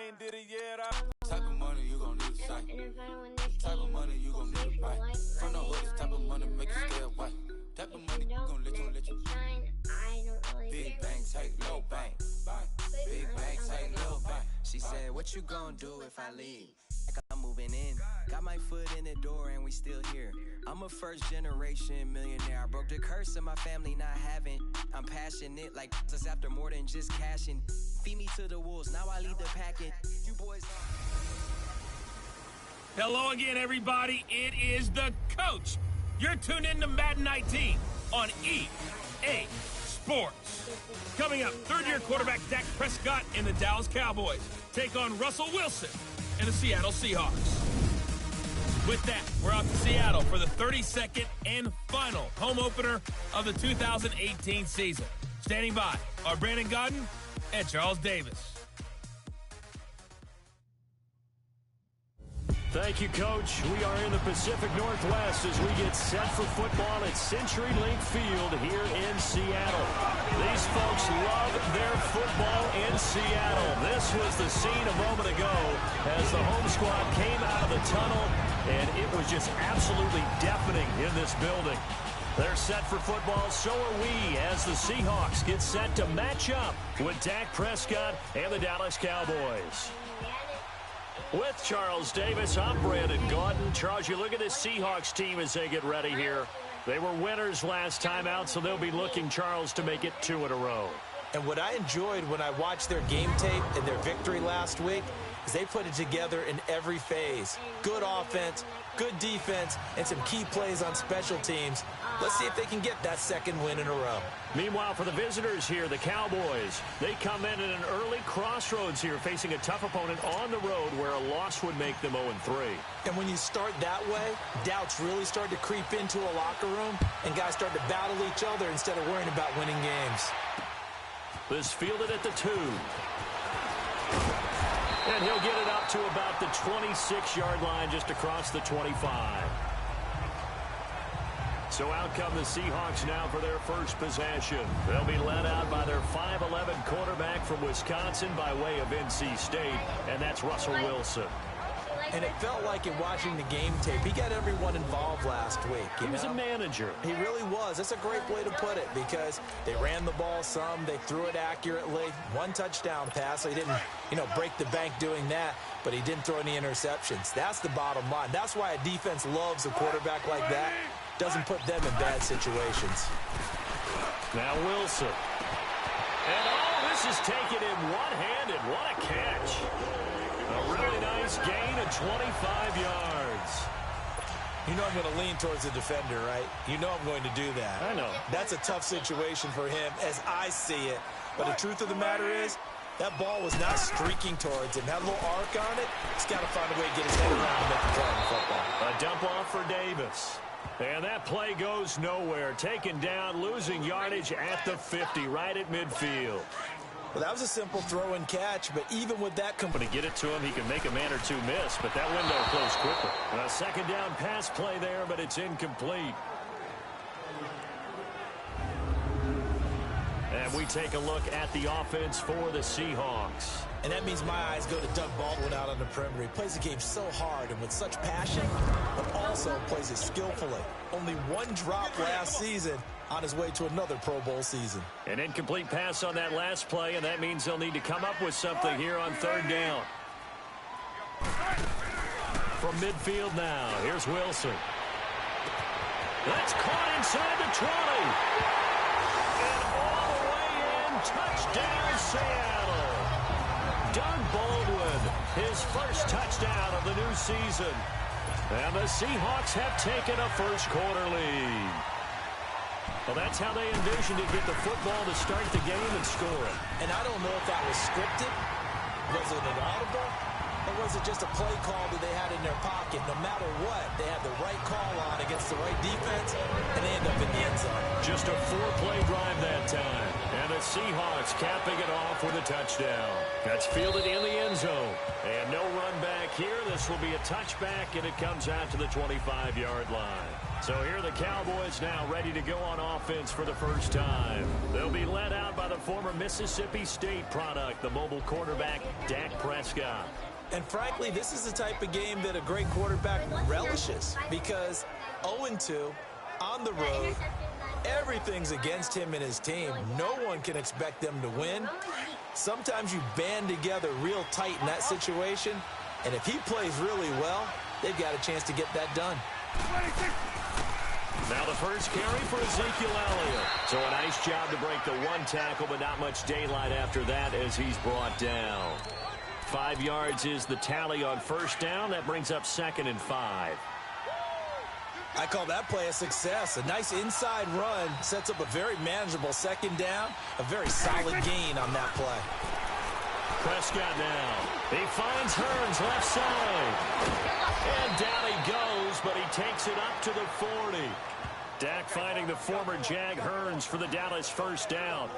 Type of money you gon' need a sight. Type of money you gon' need a bite. From the hood, type of money make you stay white. Type of money gon' let you. Big bang, take low bang. Big bang, take low bang. She said, what you gon' do if I leave? I'm moving in, got my foot in the door and we still here. I'm a first generation millionaire. I broke the curse of my family not having. I'm passionate like just after more than just cashing. Feed me to the wolves, now I lead the packet. You boys. Hello again, everybody. It is the coach. You're tuned in to Madden 19 on EA Sports. Coming up, third-year quarterback Dak Prescott and the Dallas Cowboys take on Russell Wilson and the Seattle Seahawks. With that, we're out to Seattle for the 32nd and final home opener of the 2018 season. Standing by are Brandon Godden and Charles Davis. Thank you, Coach. We are in the Pacific Northwest as we get set for football at CenturyLink Field here in Seattle. These folks love their football in Seattle. This was the scene a moment ago as the home squad came out of the tunnel, and it was just absolutely deafening in this building. They're set for football, so are we, as the Seahawks get set to match up with Dak Prescott and the Dallas Cowboys. With Charles Davis, I'm Brandon Gaudin. Charles, you look at this Seahawks team as they get ready here. They were winners last time out, so they'll be looking, Charles, to make it 2 in a row. And what I enjoyed when I watched their game tape and their victory last week is they put it together in every phase. Good offense, good defense, and some key plays on special teams. Let's see if they can get that second win in a row. Meanwhile, for the visitors here, the Cowboys, they come in at an early crossroads here, facing a tough opponent on the road where a loss would make them 0-3. And when you start that way, doubts really start to creep into a locker room, and guys start to battle each other instead of worrying about winning games. This fielded at the 2. And he'll get it up to about the 26-yard line, just across the 25. So out come the Seahawks now for their first possession. They'll be led out by their 5'11 quarterback from Wisconsin by way of NC State, and that's Russell Wilson. And it felt like in watching the game tape, he got everyone involved last week. He was a manager. He really was. That's a great way to put it because they ran the ball some, they threw it accurately. 1 touchdown pass. So he didn't, break the bank doing that, but he didn't throw any interceptions. That's the bottom line. That's why a defense loves a quarterback like that. Doesn't put them in bad situations. Now Wilson. And this is taken in one-handed. What a catch. A really nice gain of 25 yards. You know I'm going to lean towards the defender, right? You know I'm going to do that. I know. That's a tough situation for him as I see it. But the truth of the matter is, that ball was not streaking towards him. Had a little arc on it. He's got to find a way to get his head around to make the play on the football. A dump off for Davis. And that play goes nowhere. Taken down, losing yardage at the 50, right at midfield. Well, that was a simple throw and catch, but even with that company, get it to him, he can make a man or two miss, but that window closed quickly. A second down pass play there, but it's incomplete. And we take a look at the offense for the Seahawks. And that means my eyes go to Doug Baldwin out on the perimeter. He plays the game so hard and with such passion, but also plays it skillfully. Only 1 drop last season, on his way to another Pro Bowl season. An incomplete pass on that last play, and that means they'll need to come up with something here on 3rd down. From midfield now, here's Wilson. That's caught inside the 20. And all the way in, touchdown Seattle. Doug Baldwin, his first touchdown of the new season. And the Seahawks have taken a first-quarter lead. Well, that's how they envisioned to get the football to start the game and score it. And I don't know if that was scripted. Was it an audible? Or was it just a play call that they had in their pocket? No matter what, they had the right call on against the right defense, and they end up in the end zone. Just a 4-play drive that time. And the Seahawks capping it off with a touchdown. That's fielded in the end zone. And no run back here. This will be a touchback, and it comes out to the 25-yard line. So here are the Cowboys now ready to go on offense for the first time. They'll be led out by the former Mississippi State product, the mobile quarterback, Dak Prescott. And frankly, this is the type of game that a great quarterback relishes because 0-2 on the road, everything's against him and his team. No one can expect them to win. Sometimes you band together real tight in that situation, and if he plays really well, they've got a chance to get that done. Now the first carry for Ezekiel Elliott. So a nice job to break the one tackle, but not much daylight after that as he's brought down. 5 yards is the tally on first down. That brings up 2nd and 5. I call that play a success. A nice inside run sets up a very manageable 2nd down. A very solid gain on that play. Prescott now. He finds Hearns left side. And down he goes, but he takes it up to the 40. Dak finding the former Jag Hearns for the Dallas first down.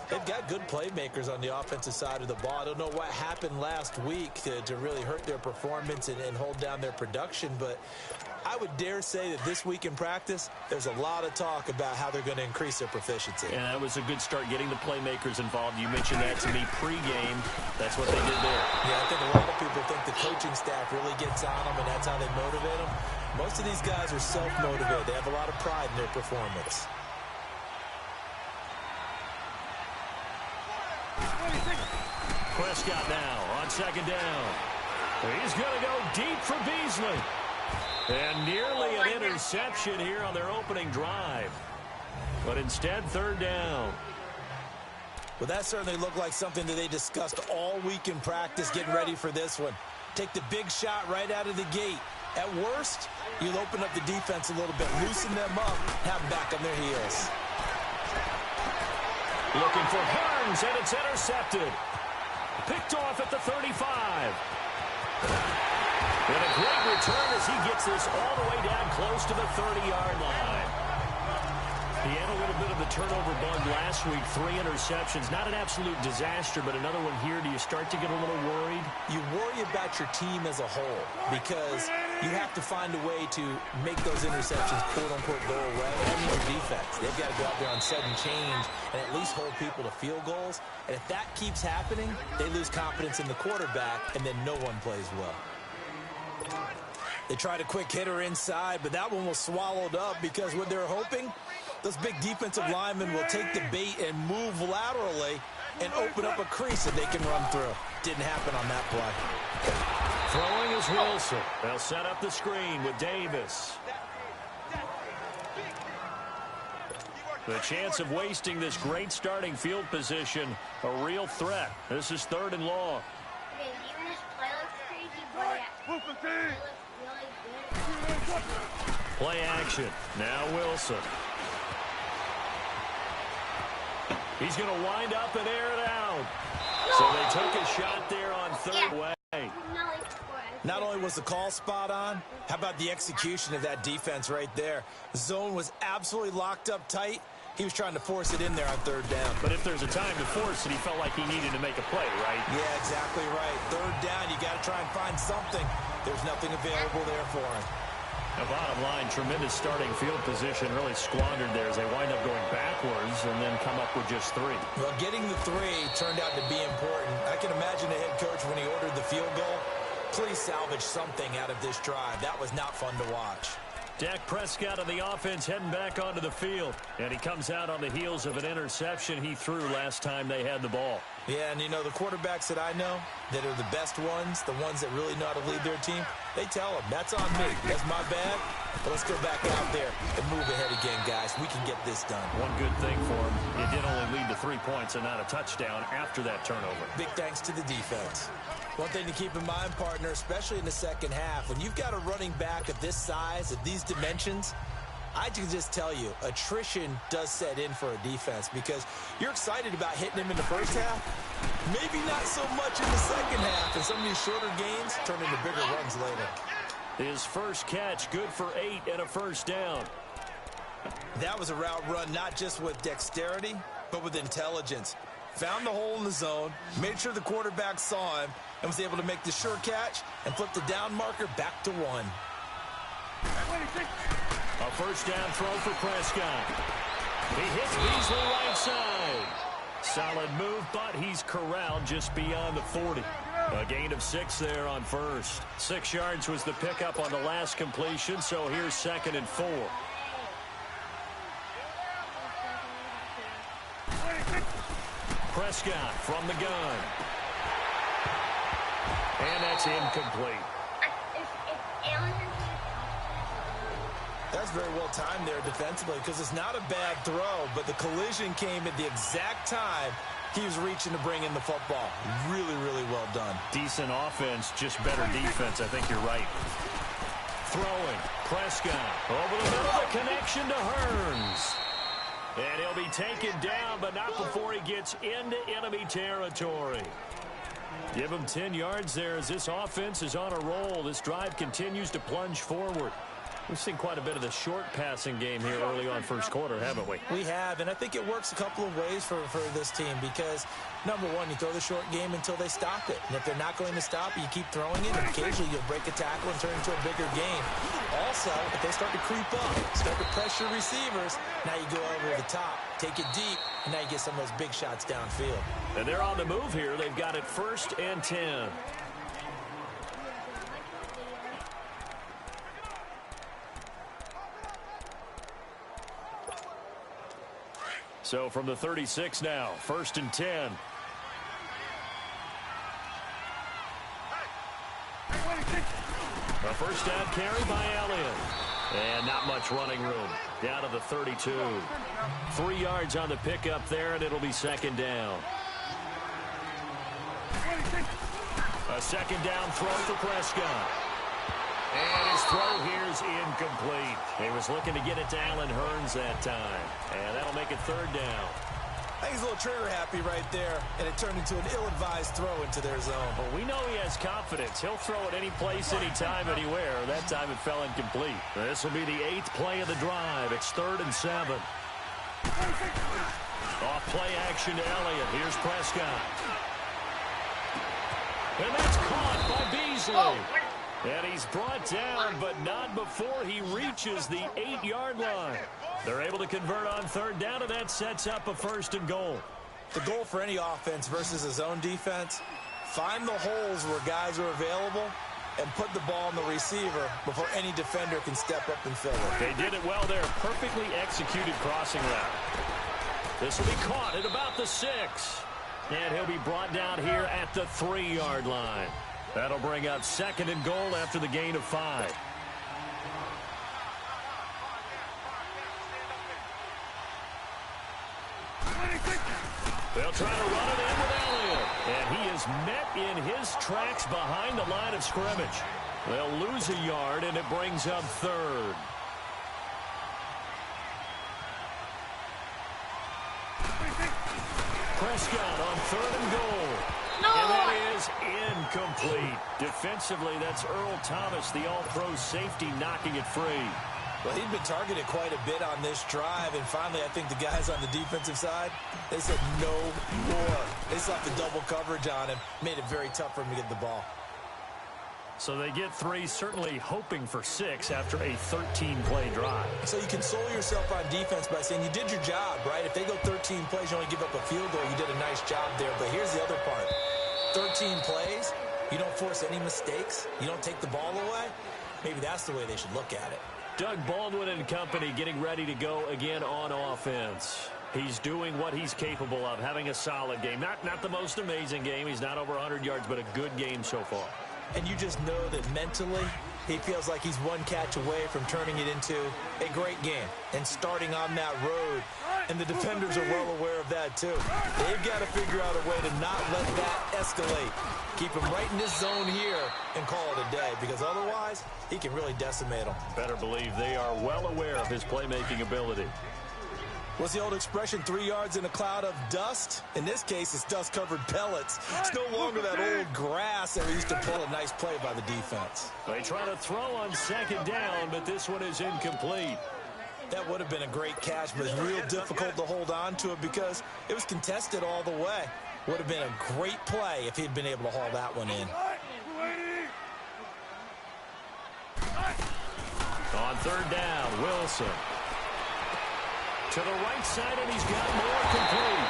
They've got good playmakers on the offensive side of the ball. I don't know what happened last week to really hurt their performance and hold down their production, but I would dare say that this week in practice, there's a lot of talk about how they're going to increase their proficiency. And that was a good start getting the playmakers involved. You mentioned that to me pregame. That's what they did there. Yeah, I think a lot of people think the coaching staff really gets on them, and that's how they motivate them. Most of these guys are self-motivated. They have a lot of pride in their performance. Prescott now on 2nd down. He's going to go deep for Beasley. And nearly an interception here on their opening drive. But instead, 3rd down. Well, that certainly looked like something that they discussed all week in practice getting ready for this one. Take the big shot right out of the gate. At worst, you'll open up the defense a little bit, loosen them up, have them back on their heels. Looking for Hearns, and it's intercepted. Picked off at the 35. And a great return as he gets this all the way down close to the 30-yard line. He had a little bit of the turnover bug last week, 3 interceptions. Not an absolute disaster, but another one here. Do you start to get a little worried? You worry about your team as a whole because you have to find a way to make those interceptions, quote-unquote, go away. That means your defense. They've got to go out there on sudden change and at least hold people to field goals. And if that keeps happening, they lose confidence in the quarterback, and then no one plays well. They tried a quick hitter inside, but that one was swallowed up because what they're hoping, those big defensive linemen will take the bait and move laterally and open up a crease that they can run through. Didn't happen on that play. Throwing is Wilson. They'll set up the screen with Davis. The chance of wasting this great starting field position, a real threat. This is 3rd and long. Play action. Now Wilson. He's going to wind up and air it out. So they took a shot there on 3rd way. Not only was the call spot on, how about the execution of that defense right there? The zone was absolutely locked up tight. He was trying to force it in there on 3rd down. But if there's a time to force it, he felt like he needed to make a play, right? Yeah, exactly right. 3rd down, you got to try and find something. There's nothing available there for him. The bottom line, tremendous starting field position, really squandered there as they wind up going backwards and then come up with just 3. Well, getting the 3 turned out to be important. I can imagine the head coach when he ordered the field goal. Please salvage something out of this drive. That was not fun to watch. Dak Prescott of the offense heading back onto the field. And he comes out on the heels of an interception he threw last time they had the ball. Yeah, and you know, the quarterbacks that I know that are the best ones, the ones that really know how to lead their team, they tell them, that's on me. That's my bad. But let's go back out there and move ahead again, guys. We can get this done. One good thing for him, it did only lead to 3 points and not a touchdown after that turnover. Big thanks to the defense. One thing to keep in mind, partner, especially in the second half, when you've got a running back of this size, of these dimensions, I can just tell you, attrition does set in for a defense because you're excited about hitting him in the first half, maybe not so much in the second half, and some of these shorter gains turn into bigger runs later. His first catch, good for 8 and a first down. That was a route run not just with dexterity, but with intelligence. Found the hole in the zone, made sure the quarterback saw him, and was able to make the sure catch and flip the down marker back to 1. A first down throw for Prescott. He hits Beasley right side. Solid move, but he's corralled just beyond the 40. A gain of 6 there on first. 6 yards was the pickup on the last completion, so here's 2nd and 4. Prescott from the gun. And that's incomplete. That's very well timed there defensively because it's not a bad throw, but the collision came at the exact time he was reaching to bring in the football. Really, really well done. Decent offense, just better defense. I think you're right. Throwing. Prescott over the middle. The connection to Hearns. And he'll be taken down, but not before he gets into enemy territory. Give him 10 yards there as this offense is on a roll. This drive continues to plunge forward. We've seen quite a bit of the short passing game here early on first quarter, haven't we? We have, and I think it works a couple of ways for this team because, number one, you throw the short game until they stop it. And if they're not going to stop it, you keep throwing it, and occasionally you'll break a tackle and turn it into a bigger game. Also, if they start to creep up, start to pressure receivers, now you go over the top, take it deep, and now you get some of those big shots downfield. And they're on the move here. They've got it 1st and 10. So from the 36 now, 1st and 10. A first down carry by Elliott. And not much running room. Down to the 32. 3 yards on the pickup there, and it'll be 2nd down. A 2nd down throw for Prescott. And his throw here is incomplete. He was looking to get it to Allen Hearns that time. And that'll make it 3rd down. I think he's a little trigger happy right there, and it turned into an ill-advised throw into their zone. Well, we know he has confidence. He'll throw it any place, anytime, anywhere. That time it fell incomplete. This will be the 8th play of the drive. It's 3rd and 7. Off play action to Elliott. Here's Prescott. And that's caught by Beasley. And he's brought down, but not before he reaches the 8-yard line. They're able to convert on 3rd down, and that sets up a 1st and goal. The goal for any offense versus a zone defense, find the holes where guys are available and put the ball in the receiver before any defender can step up and fill it. They did it well there. Perfectly executed crossing route. This will be caught at about the 6. And he'll be brought down here at the 3-yard line. That'll bring up 2nd and goal after the gain of 5. They'll try to run it in with Elliott. And he is met in his tracks behind the line of scrimmage. They'll lose a yard, and it brings up 3rd. Prescott on 3rd and goal. No! And that is incomplete. Defensively, that's Earl Thomas, the all-pro safety, knocking it free. Well, he'd been targeted quite a bit on this drive, and finally I think the guys on the defensive side, they said no more. They slapped the double coverage on him, made it very tough for him to get the ball. So they get 3, certainly hoping for 6 after a 13-play drive. So you console yourself on defense by saying you did your job, right? If they go 13 plays, you only give up a field goal, you did a nice job there. But here's the other part. 13 plays, you don't force any mistakes, you don't take the ball away. Maybe that's the way they should look at it. Doug Baldwin and company getting ready to go again on offense. He's doing what he's capable of, having a solid game. Not the most amazing game. He's not over 100 yards, but a good game so far. And you just know that mentally, he feels like he's one catch away from turning it into a great game and starting on that road. And the defenders are well aware of that, too. They've got to figure out a way to not let that escalate. Keep him right in this zone here and call it a day, because otherwise, he can really decimate them. Better believe they are well aware of his playmaking ability. What's the old expression, 3 yards in a cloud of dust? In this case, it's dust-covered pellets. It's no longer that old grass that we used to pull. A nice play by the defense. They try to throw on 2nd down, but this one is incomplete. That would have been a great catch, but it's real difficult to hold on to it because it was contested all the way. Would have been a great play if he'd been able to haul that one in. On 3rd down, Wilson. To the right side, and he's got more complete.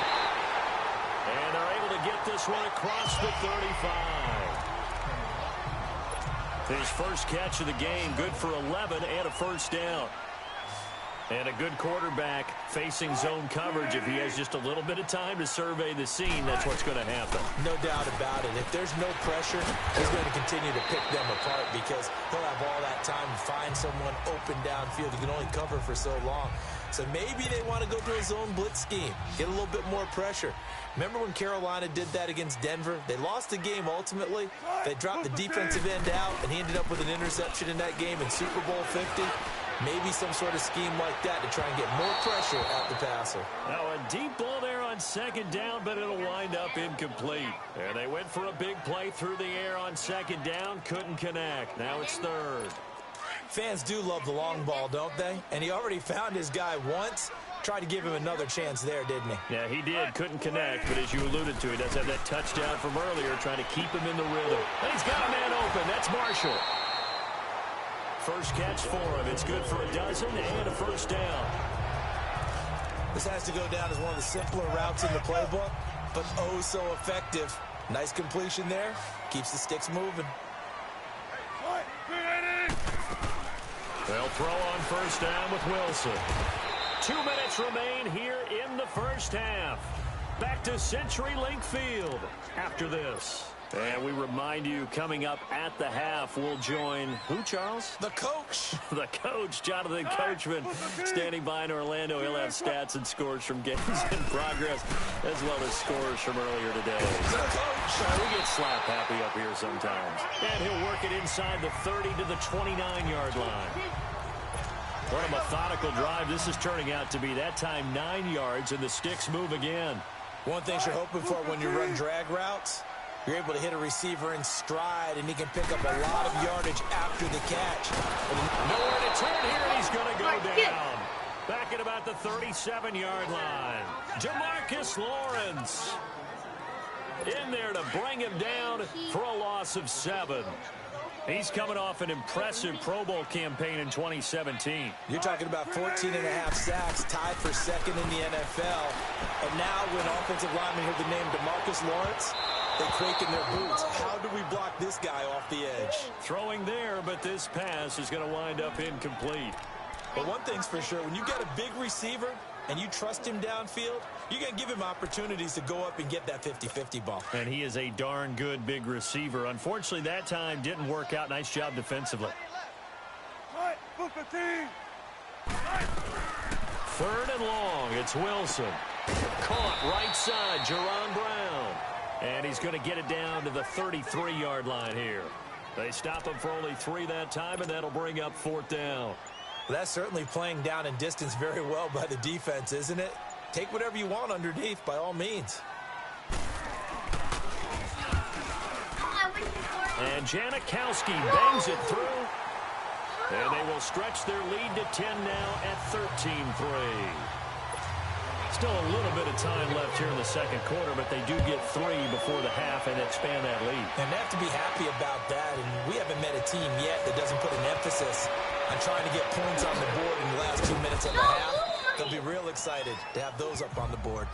this one across the 35. His first catch of the game, good for 11 and a first down. And a good quarterback facing zone coverage. If he has just a little bit of time to survey the scene, that's what's going to happen. No doubt about it. If there's no pressure, he's going to continue to pick them apart because he'll have all that time to find someone open downfield. He can only cover for so long. So maybe they want to go to a zone blitz scheme, get a little bit more pressure. Remember when Carolina did that against Denver? They lost the game ultimately. They dropped the defensive end out, and he ended up with an interception in that game in Super Bowl 50. Maybe some sort of scheme like that to try and get more pressure at the passer. Now a deep ball there on second down, but it'll wind up incomplete. And they went for a big play through the air on second down, couldn't connect. Now it's third. Fans do love the long ball, don't they? And he already found his guy once. Tried to give him another chance there, didn't he? Yeah, he did. Couldn't connect, but as you alluded to, he does have that touchdown from earlier, trying to keep him in the rhythm. And he's got a man open. That's Marshall. First catch for him. It's good for a dozen and a first down. This has to go down as one of the simpler routes in the playbook, but oh so effective. Nice completion there. Keeps the sticks moving. They'll throw on first down with Wilson. 2 minutes remain here in the first half. Back to CenturyLink Field after this. And we remind you, coming up at the half, we'll join who, Charles? The coach. The coach, Jonathan Coachman, standing by in Orlando. He'll have stats and scores from games in progress, as well as scores from earlier today. The coach. We get slap happy up here sometimes. And he'll work it inside the 30 to the 29-yard line. What a methodical drive this is turning out to be. That time 9 yards, and the sticks move again. One thing you're hoping for when you run drag routes, you're able to hit a receiver in stride, and he can pick up a lot of yardage after the catch. Nowhere to turn here, and he's going to go down. Back at about the 37-yard line. Jamarcus Lawrence in there to bring him down for a loss of 7. He's coming off an impressive Pro Bowl campaign in 2017. You're talking about 14.5 sacks, tied for second in the NFL. And now when offensive linemen hear the name DeMarcus Lawrence, they quake in their boots. How do we block this guy off the edge? Throwing there, but this pass is going to wind up incomplete. But one thing's for sure, when you got a big receiver and you trust him downfield, you're going to give him opportunities to go up and get that 50-50 ball. And he is a darn good big receiver. Unfortunately, that time didn't work out. Nice job defensively. Third and long. It's Wilson. Caught right side, Jerron Brown. And he's going to get it down to the 33-yard line here. They stop him for only 3 that time, and that'll bring up 4th down. Well, that's certainly playing down in distance very well by the defense, isn't it? Take whatever you want underneath, by all means. And Janikowski bangs it through. And they will stretch their lead to 10 now at 13-3. Still a little bit of time left here in the second quarter, but they do get 3 before the half and expand that lead. And they have to be happy about that. And we haven't met a team yet that doesn't put an emphasis on trying to get points on the board in the last 2 minutes of the half. They'll be real excited to have those up on the board.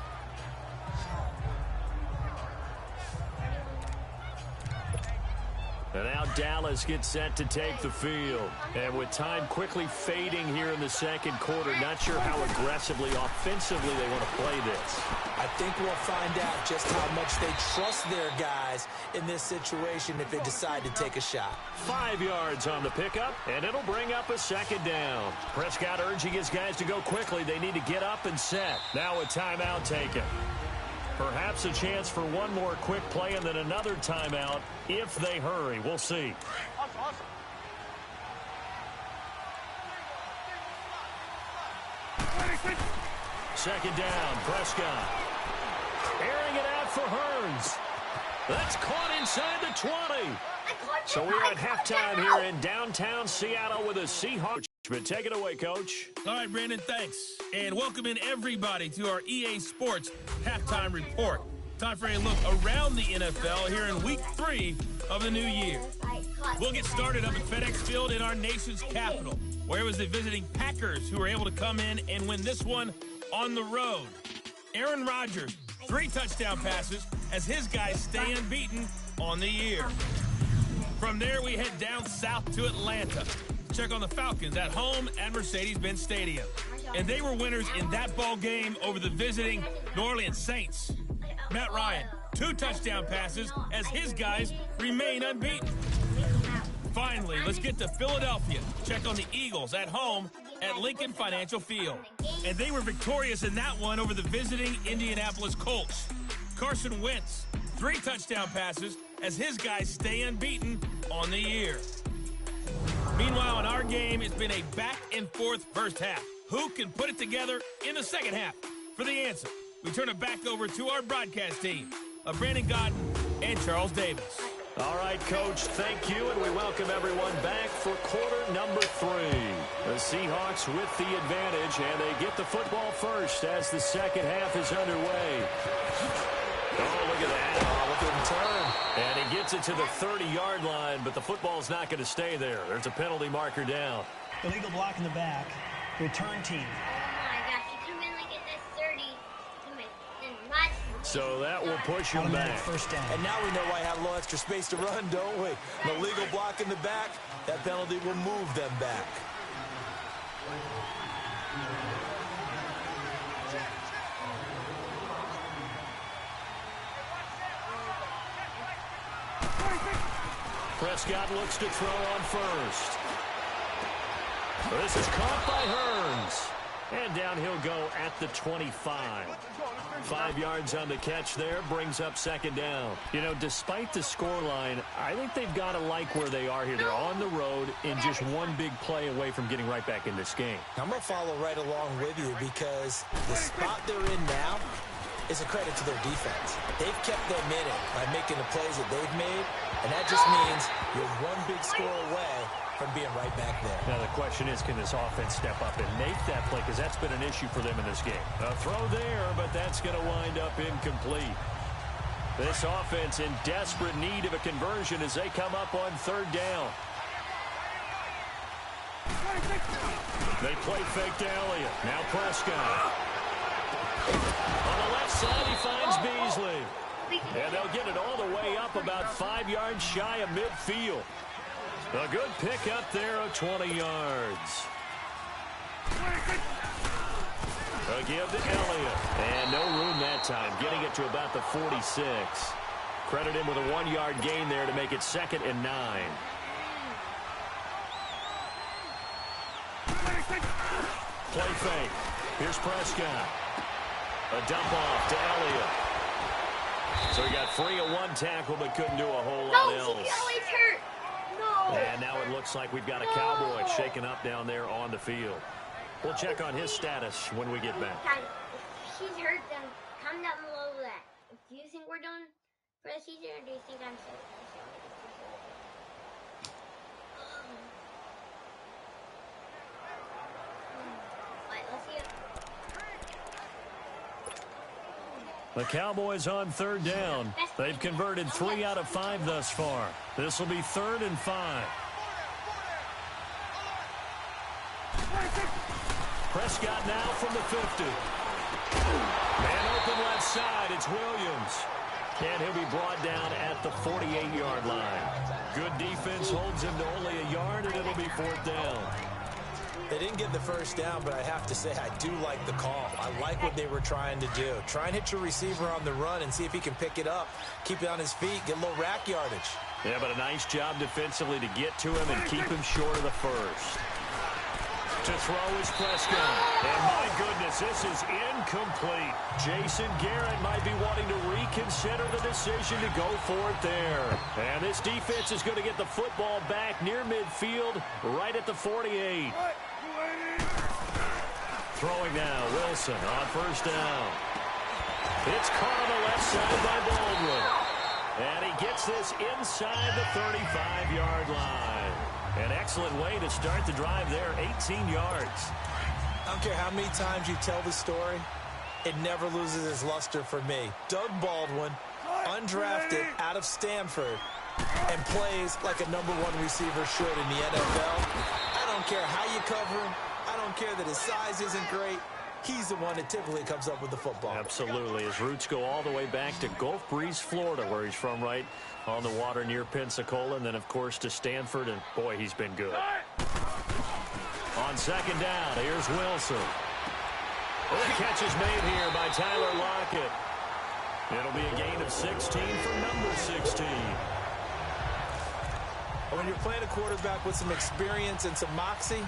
And now Dallas gets set to take the field. And with time quickly fading here in the second quarter, not sure how aggressively, offensively they want to play this. I think we'll find out just how much they trust their guys in this situation if they decide to take a shot. 5 yards on the pickup, and it'll bring up a second down. Prescott urging his guys to go quickly. They need to get up and set. Now a timeout taken. Perhaps a chance for one more quick play and then another timeout if they hurry. We'll see. Second down, Prescott. Airing it out for Hearns. That's caught inside the 20. So we're at halftime here in downtown Seattle with a Seahawks. But take it away, Coach. All right, Brandon, thanks. And welcome in everybody to our EA Sports Halftime Report. Time for a look around the NFL here in Week 3 of the new year. We'll get started up at FedEx Field in our nation's capital, where it was the visiting Packers who were able to come in and win this one on the road. Aaron Rodgers, 3 touchdown passes as his guys stay unbeaten on the year. From there, we head down south to Atlanta. Check on the Falcons at home at Mercedes-Benz Stadium. And they were winners in that ball game over the visiting New Orleans Saints. Matt Ryan, 2 touchdown passes as his guys remain unbeaten. Finally, let's get to Philadelphia. Check on the Eagles at home at Lincoln Financial Field. And they were victorious in that one over the visiting Indianapolis Colts. Carson Wentz, 3 touchdown passes as his guys stay unbeaten on the year. Meanwhile, in our game, it's been a back-and-forth first half. Who can put it together in the second half? For the answer, we turn it back over to our broadcast team of Brandon Gaudin and Charles Davis. All right, Coach, thank you, and we welcome everyone back for quarter number 3. The Seahawks with the advantage, and they get the football first as the second half is underway. Oh, look at that. Look at him turn. And he gets it to the 30-yard line, but the football's not going to stay there. There's a penalty marker down. Illegal block in the back. Return team. Oh, my gosh. You come in like at this 30. So that will push him back. First down. And now we know why I have a little extra space to run, don't we? An illegal block in the back. That penalty will move them back. Prescott looks to throw on first. This is caught by Hearns. And down he'll go at the 25. 5 yards on the catch there, brings up second down. You know, despite the scoreline, I think they've got to like where they are here. They're on the road and just one big play away from getting right back in this game. I'm going to follow right along with you because the spot they're in now is a credit to their defense. They've kept them in it by making the plays that they've made, and that just means you're one big score away from being right back there. Now the question is, can this offense step up and make that play? Because that's been an issue for them in this game. A throw there, but that's going to wind up incomplete. This offense in desperate need of a conversion as they come up on third down. They play fake to Elliott. Now Prescott. On the left side, he finds Beasley. And they'll get it all the way up about 5 yards shy of midfield. A good pickup there of 20 yards. A give to Elliott. And no room that time, getting it to about the 46. Credit him with a 1-yard gain there to make it 2nd and 9. Play fake. Here's Prescott. A dump off to Elliott. So he got free of 1 tackle but couldn't do a whole lot else. He's always hurt. No. And now it looks like we've got a Cowboy shaken up down there on the field. We'll check on his status when we get back. If he's hurt, then comment down below that. Do you think we're done for the season, or do you think I'm safe? Let's see it. The Cowboys on third down. They've converted 3 out of 5 thus far. This will be 3rd and 5. Prescott now from the 50. Man open left side. It's Williams. And he'll be brought down at the 48-yard line. Good defense holds him to only a yard, and it'll be 4th down. They didn't get the first down, but I have to say I do like the call. I like what they were trying to do. Try and hit your receiver on the run and see if he can pick it up, keep it on his feet, get a little rack yardage. Yeah, but a nice job defensively to get to him and keep him short of the first. To throw is Prescott. And my goodness, this is incomplete. Jason Garrett might be wanting to reconsider the decision to go for it there. And this defense is going to get the football back near midfield, right at the 48. Throwing now, Wilson on first down. It's caught on the left side by Baldwin. And he gets this inside the 35-yard line. An excellent way to start the drive there, 18 yards. I don't care how many times you tell the story, it never loses its luster for me. Doug Baldwin, undrafted out of Stanford, and plays like a #1 receiver should in the NFL. I don't care how you cover him. I don't care that his size isn't great. he's the one that typically comes up with the football. Absolutely. His roots go all the way back to Gulf Breeze, Florida, where he's from, right on the water near Pensacola, and then, of course, to Stanford, and, boy, he's been good. On second down, here's Wilson. The catch is made here by Tyler Lockett. It'll be a gain of 16 for number 16. When you're playing a quarterback with some experience and some moxie,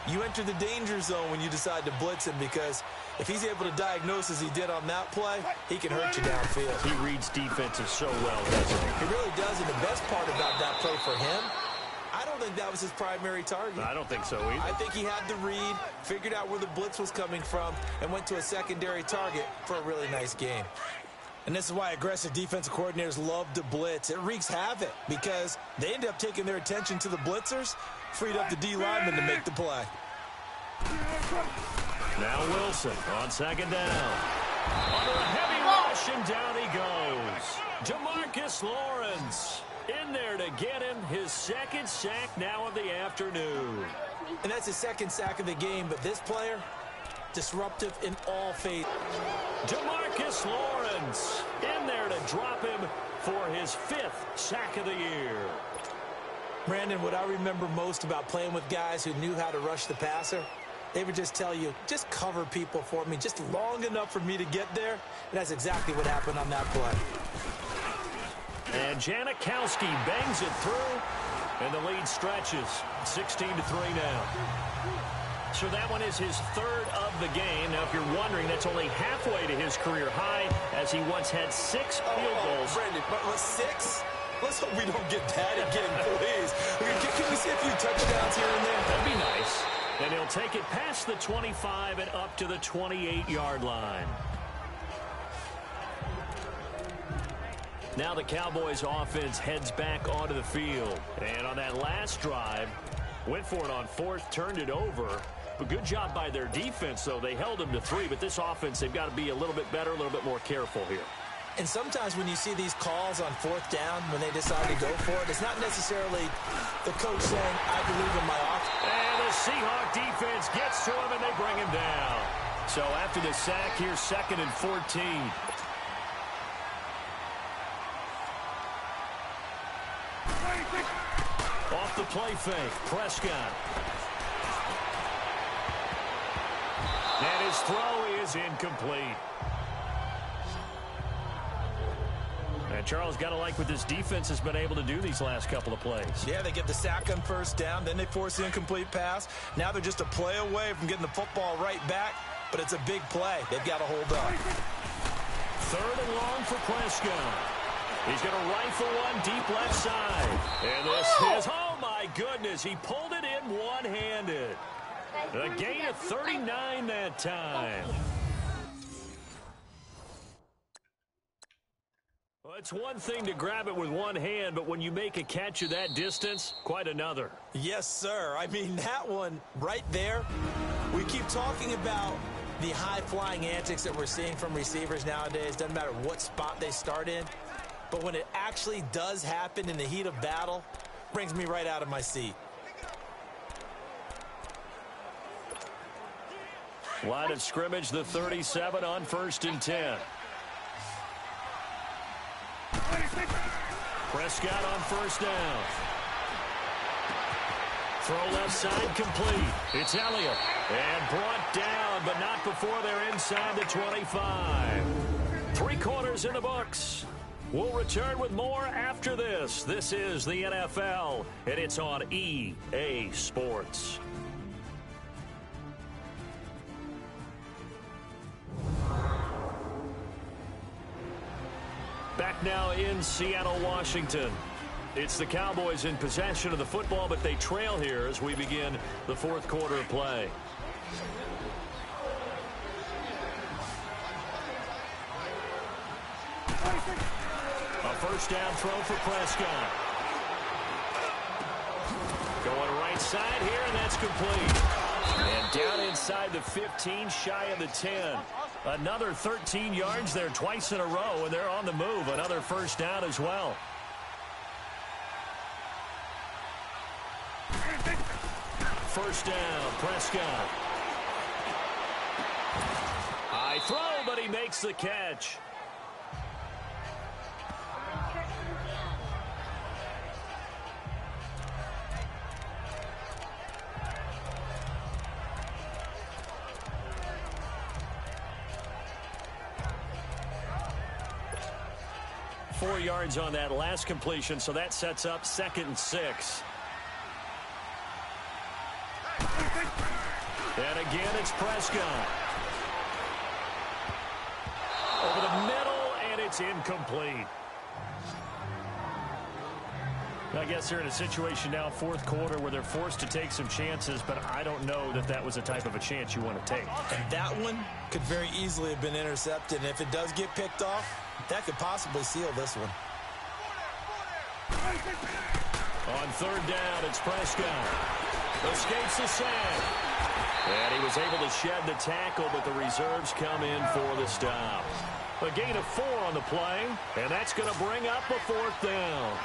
you enter the danger zone when you decide to blitz him, because if he's able to diagnose as he did on that play, he can hurt you downfield. He reads defenses so well, doesn't he? He really does, and the best part about that play for him, I don't think that was his primary target. I don't think so either. I think he had the read, figured out where the blitz was coming from, and went to a secondary target for a really nice game. And this is why aggressive defensive coordinators love to blitz. It wreaks havoc because they end up taking their attention to the blitzers, freed up the D lineman to make the play. Now Wilson on second down. Under a heavy rush, and down he goes. Jamarcus Lawrence in there to get him his second sack now of the afternoon. And that's his second sack of the game, but this player, disruptive in all phases. Jamarcus Lawrence in there to drop him for his 5th sack of the year. Brandon, what I remember most about playing with guys who knew how to rush the passer, they would just tell you, just cover people for me, just long enough for me to get there. And that's exactly what happened on that play. And Janikowski bangs it through, and the lead stretches 16-3 now. So that one is his 3rd of the game. Now, if you're wondering, that's only halfway to his career high, as he once had 6 field goals. Brandon, but 6? Let's hope we don't get that again, please. Can we see a few touchdowns here and there? That'd be nice. And he'll take it past the 25 and up to the 28-yard line. Now the Cowboys offense heads back onto the field. And on that last drive, went for it on 4th, turned it over. But good job by their defense, though. They held them to 3, but this offense, they've got to be a little bit better, a little bit more careful here. And sometimes when you see these calls on 4th down, when they decide to go for it, it's not necessarily the coach saying, I believe in my offense. And the Seahawk defense gets to him, and they bring him down. So after the sack, here's 2nd and 14. Off the play fake, Prescott. And his throw is incomplete. And Charles, got to like what this defense has been able to do these last couple of plays. Yeah, they get the sack on 1st down, then they force the incomplete pass. Now they're just a play away from getting the football right back, but it's a big play. They've got to hold up. 3rd and long for Prescott. He's going to rifle one deep left side. And this is, oh my goodness, he pulled it in one-handed. A gain of 39 that time. Well, it's one thing to grab it with one hand, but when you make a catch of that distance, quite another. Yes, sir. I mean, that one right there, we keep talking about the high-flying antics that we're seeing from receivers nowadays. Doesn't matter what spot they start in. But when it actually does happen in the heat of battle, brings me right out of my seat. Line of scrimmage, the 37 on 1st and 10. Prescott on 1st down. Throw left side complete. It's Elliott. And brought down, but not before they're inside the 25. 3 quarters in the books. We'll return with more after this. This is the NFL, and it's on EA Sports. Back now in Seattle, Washington. It's the Cowboys in possession of the football, but they trail here as we begin the 4th quarter of play. A 1st down throw for Prescott. Going right side here, and that's complete. And down inside the 15, shy of the 10. Another 13 yards there twice in a row, and they're on the move. Another 1st down as well. First down, Prescott. throw, but he makes the catch. 4 yards on that last completion, so that sets up 2nd and 6. And again, it's Prescott. Over the middle, and it's incomplete. I guess they're in a situation now, 4th quarter, where they're forced to take some chances, but I don't know that that was the type of a chance you want to take. And that one could very easily have been intercepted, and if it does get picked off, that could possibly seal this one. On 3rd down, it's Prescott. Escapes the sack. And he was able to shed the tackle, but the reserves come in for the stop. A gain of 4 on the play, and that's going to bring up a 4th down.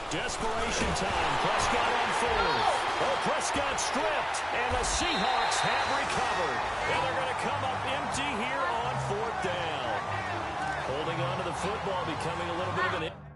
Desperation time. Prescott on 4th. Oh, Prescott stripped, and the Seahawks have recovered. And they're going to come up empty here on 4th down. Holding on to the football, becoming a little bit of an...